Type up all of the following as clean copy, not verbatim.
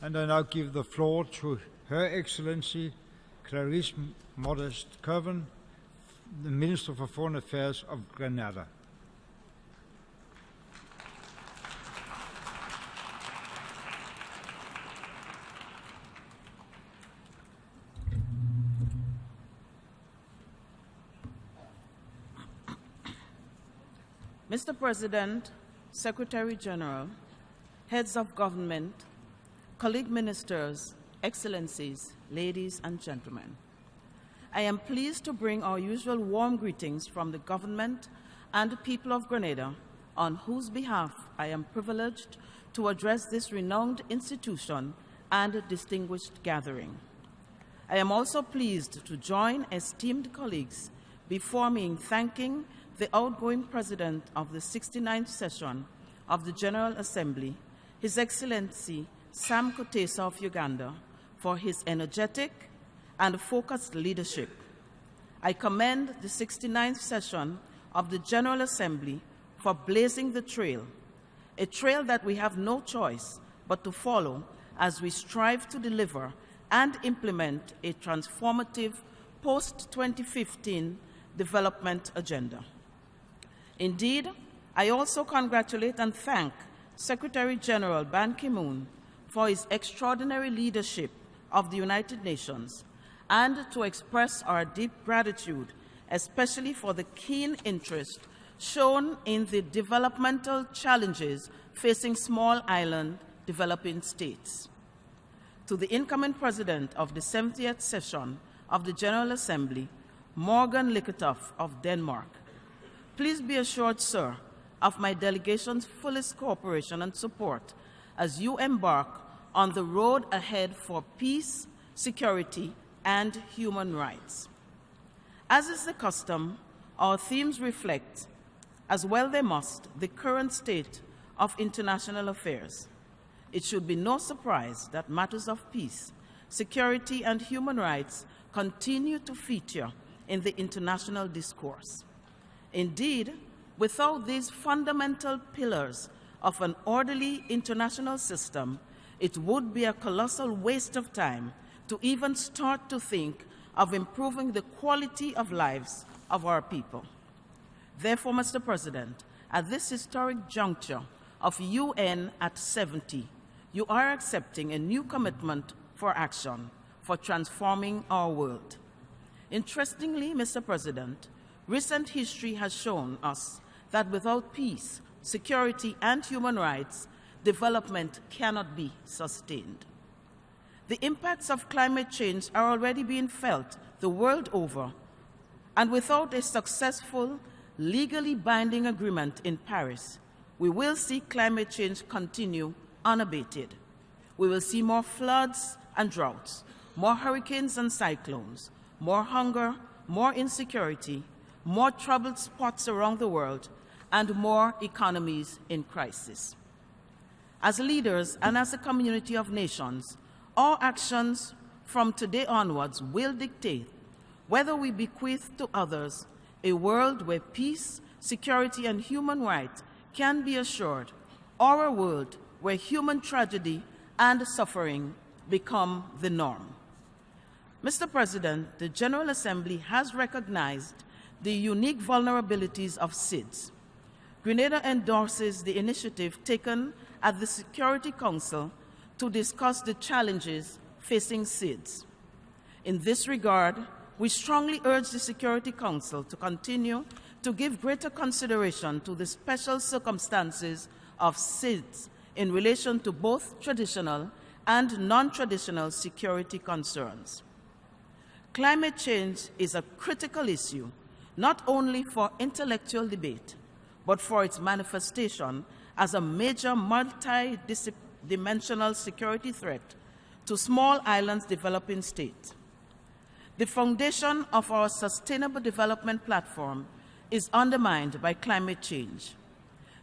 And I now give the floor to Her Excellency Clarice Modeste-Curwen, the Minister for Foreign Affairs of Grenada. Mr. President, Secretary General, heads of government, colleague ministers, excellencies, ladies and gentlemen, I am pleased to bring our usual warm greetings from the government and the people of Grenada, on whose behalf I am privileged to address this renowned institution and distinguished gathering. I am also pleased to join esteemed colleagues before me in thanking the outgoing President of the 69th session of the General Assembly, His Excellency Sam Kutesa of Uganda, for his energetic and focused leadership. I commend the 69th session of the General Assembly for blazing the trail, a trail that we have no choice but to follow as we strive to deliver and implement a transformative post-2015 development agenda. Indeed, I also congratulate and thank Secretary General Ban Ki-moon for his extraordinary leadership of the United Nations, and to express our deep gratitude, especially for the keen interest shown in the developmental challenges facing small island developing states. To the incoming President of the 70th session of the General Assembly, Morgan Liketoff of Denmark, please be assured, sir, of my delegation's fullest cooperation and support as you embark on the road ahead for peace, security, and human rights. As is the custom, our themes reflect, as well they must, the current state of international affairs. It should be no surprise that matters of peace, security, and human rights continue to feature in the international discourse. Indeed, without these fundamental pillars of an orderly international system, it would be a colossal waste of time to even start to think of improving the quality of lives of our people. Therefore, Mr. President, at this historic juncture of UN at 70, you are accepting a new commitment for action for transforming our world. Interestingly, Mr. President, recent history has shown us that without peace, security, and human rights, development cannot be sustained. The impacts of climate change are already being felt the world over, and without a successful, legally binding agreement in Paris, we will see climate change continue unabated. We will see more floods and droughts, more hurricanes and cyclones, more hunger, more insecurity, more troubled spots around the world, and more economies in crisis. As leaders and as a community of nations, our actions from today onwards will dictate whether we bequeath to others a world where peace, security, and human rights can be assured, or a world where human tragedy and suffering become the norm. Mr. President, the General Assembly has recognized the unique vulnerabilities of SIDS. Grenada endorses the initiative taken at the Security Council to discuss the challenges facing SIDS. In this regard, we strongly urge the Security Council to continue to give greater consideration to the special circumstances of SIDS in relation to both traditional and non-traditional security concerns. Climate change is a critical issue, not only for intellectual debate, but for its manifestation as a major multi-dimensional security threat to small islands developing states. The foundation of our Sustainable Development Platform is undermined by climate change.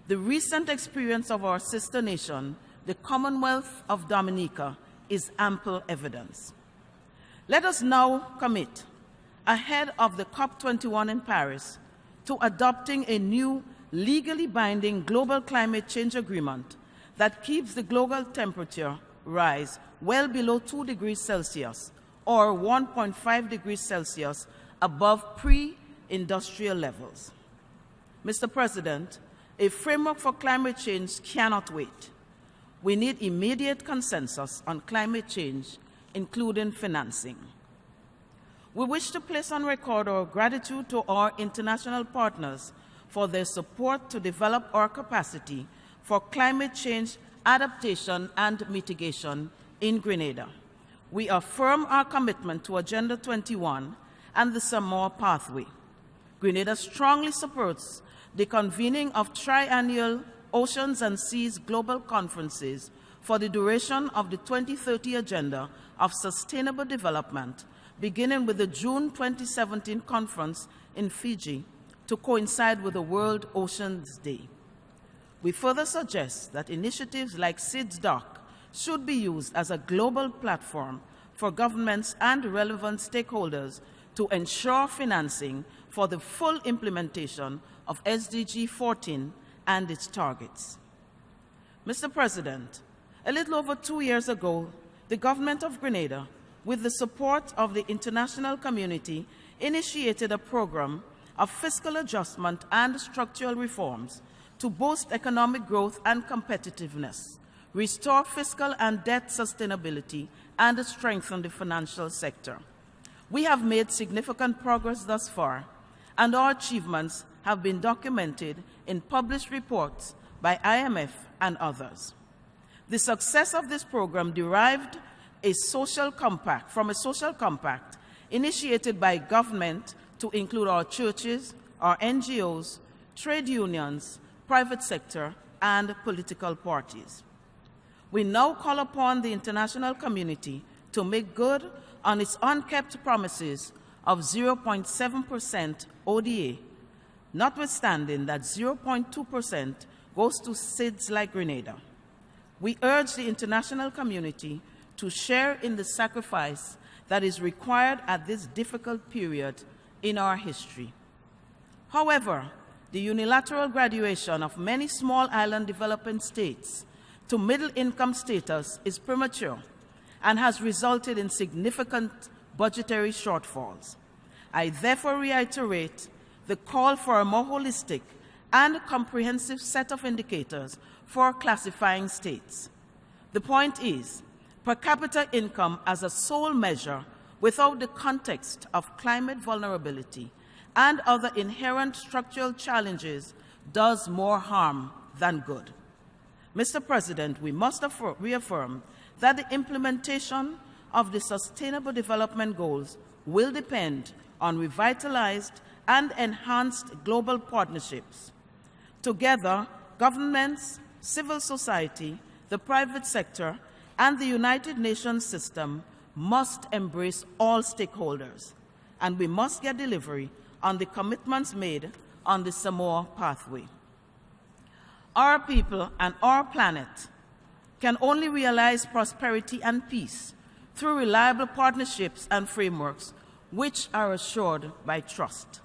The recent experience of our sister nation, the Commonwealth of Dominica, is ample evidence. Let us now commit, ahead of the COP21 in Paris, to adopting a new legally binding global climate change agreement that keeps the global temperature rise well below 2 degrees Celsius or 1.5 degrees Celsius above pre-industrial levels. Mr. President, a framework for climate change cannot wait. We need immediate consensus on climate change, including financing. We wish to place on record our gratitude to our international partners for their support to develop our capacity for climate change adaptation and mitigation in Grenada. We affirm our commitment to Agenda 21 and the Samoa Pathway. Grenada strongly supports the convening of triennial Oceans and Seas global conferences for the duration of the 2030 Agenda of Sustainable Development, beginning with the June 2017 conference in Fiji to coincide with the World Oceans Day. We further suggest that initiatives like SIDS-DOC should be used as a global platform for governments and relevant stakeholders to ensure financing for the full implementation of SDG 14 and its targets. Mr. President, a little over 2 years ago, the government of Grenada, with the support of the international community, initiated a program of fiscal adjustment and structural reforms to boost economic growth and competitiveness, restore fiscal and debt sustainability, and strengthen the financial sector. We have made significant progress thus far, and our achievements have been documented in published reports by IMF and others. The success of this program derived from a social compact initiated by government to include our churches, our NGOs, trade unions, private sector, and political parties. We now call upon the international community to make good on its unkept promises of 0.7% ODA, notwithstanding that 0.2% goes to SIDS like Grenada. We urge the international community to share in the sacrifice that is required at this difficult period in our history. However, the unilateral graduation of many small island developing states to middle-income status is premature and has resulted in significant budgetary shortfalls. I therefore reiterate the call for a more holistic and comprehensive set of indicators for classifying states. The point is, per capita income as a sole measure without the context of climate vulnerability and other inherent structural challenges does more harm than good. Mr. President, we must reaffirm that the implementation of the Sustainable Development Goals will depend on revitalized and enhanced global partnerships. Together, governments, civil society, the private sector, and the United Nations system must embrace all stakeholders, and we must get delivery on the commitments made on the Samoa Pathway. Our people and our planet can only realize prosperity and peace through reliable partnerships and frameworks which are assured by trust.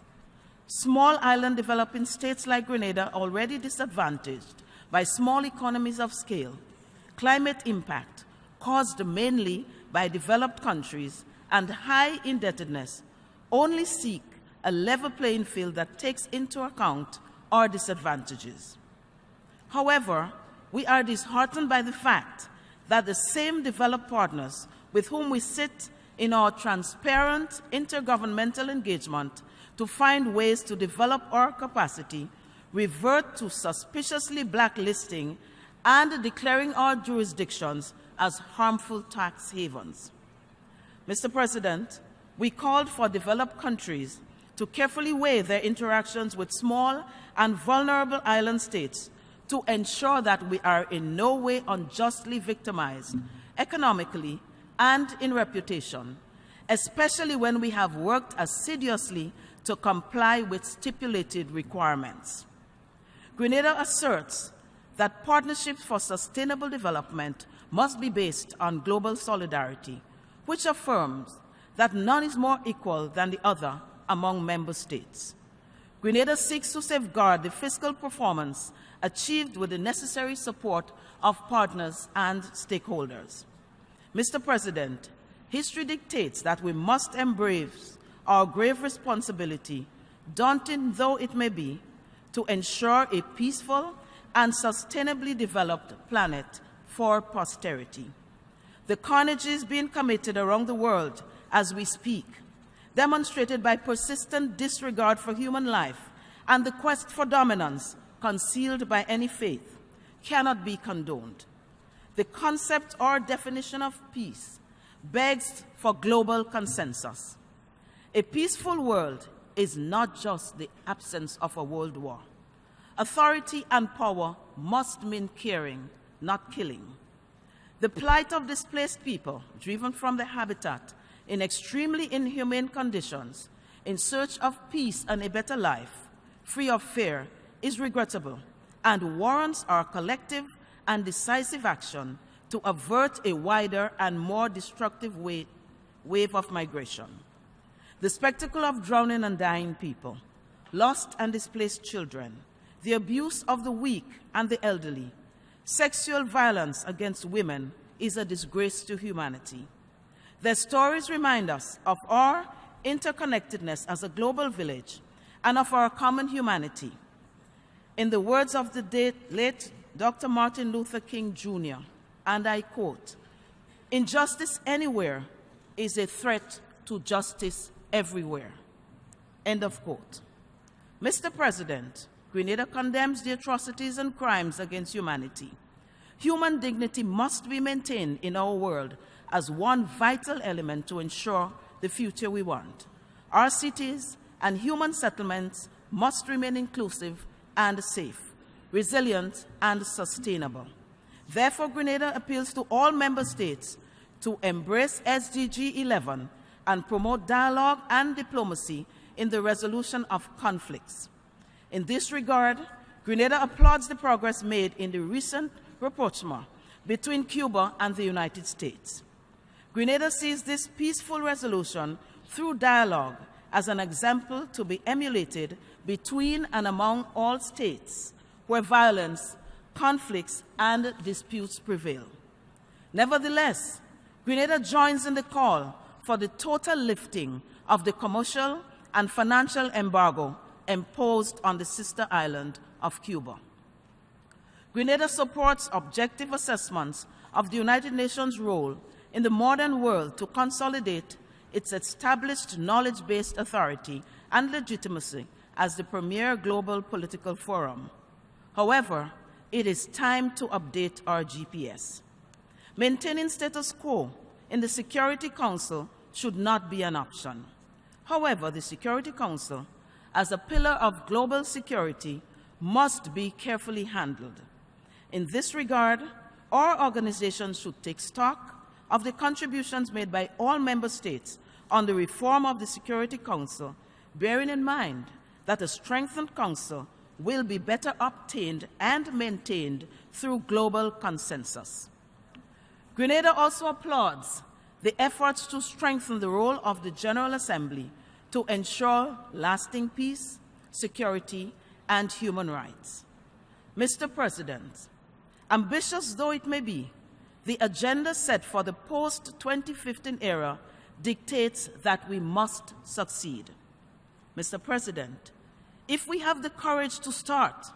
Small island developing states like Grenada, already disadvantaged by small economies of scale, climate impact caused mainly by developed countries, and high indebtedness, only seek a level playing field that takes into account our disadvantages. However, we are disheartened by the fact that the same developed partners with whom we sit in our transparent intergovernmental engagement to find ways to develop our capacity revert to suspiciously blacklisting and declaring our jurisdictions as harmful tax havens. Mr. President, we called for developed countries to carefully weigh their interactions with small and vulnerable island states to ensure that we are in no way unjustly victimized economically and in reputation, especially when we have worked assiduously to comply with stipulated requirements. Grenada asserts that partnerships for sustainable development must be based on global solidarity, which affirms that none is more equal than the other among member states. Grenada seeks to safeguard the fiscal performance achieved with the necessary support of partners and stakeholders. Mr. President, history dictates that we must embrace our grave responsibility, daunting though it may be, to ensure a peaceful and sustainably developed planet for posterity. The carnages being committed around the world as we speak, demonstrated by persistent disregard for human life and the quest for dominance concealed by any faith, cannot be condoned. The concept or definition of peace begs for global consensus. A peaceful world is not just the absence of a world war. Authority and power must mean caring, not killing. The plight of displaced people driven from their habitat in extremely inhumane conditions in search of peace and a better life, free of fear, is regrettable and warrants our collective and decisive action to avert a wider and more destructive wave of migration. The spectacle of drowning and dying people, lost and displaced children, the abuse of the weak and the elderly, sexual violence against women is a disgrace to humanity. Their stories remind us of our interconnectedness as a global village and of our common humanity. In the words of the late Dr. Martin Luther King Jr., and I quote, "Injustice anywhere is a threat to justice everywhere." End of quote. Mr. President, Grenada condemns the atrocities and crimes against humanity. Human dignity must be maintained in our world as one vital element to ensure the future we want. Our cities and human settlements must remain inclusive and safe, resilient and sustainable. Therefore, Grenada appeals to all member states to embrace SDG 11 and promote dialogue and diplomacy in the resolution of conflicts. In this regard, Grenada applauds the progress made in the recent rapprochement between Cuba and the United States. Grenada sees this peaceful resolution through dialogue as an example to be emulated between and among all states where violence, conflicts, and disputes prevail. Nevertheless, Grenada joins in the call for the total lifting of the commercial and financial embargo imposed on the sister island of Cuba. Grenada supports objective assessments of the United Nations' role in the modern world to consolidate its established knowledge-based authority and legitimacy as the premier global political forum. However, it is time to update our GPS. Maintaining status quo in the Security Council should not be an option. However, the Security Council, as a pillar of global security, must be carefully handled. In this regard, our organization should take stock of the contributions made by all member states on the reform of the Security Council, bearing in mind that a strengthened council will be better obtained and maintained through global consensus. Grenada also applauds the efforts to strengthen the role of the General Assembly to ensure lasting peace, security, and human rights. Mr. President, ambitious though it may be, the agenda set for the post-2015 era dictates that we must succeed. Mr. President, if we have the courage to start,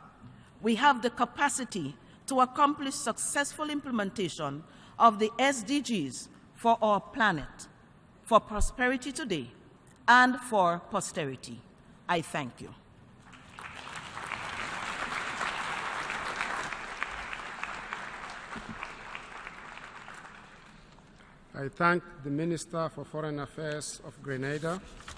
we have the capacity to accomplish successful implementation of the SDGs for our planet, for prosperity today, and for posterity. I thank you. I thank the Minister for Foreign Affairs of Grenada.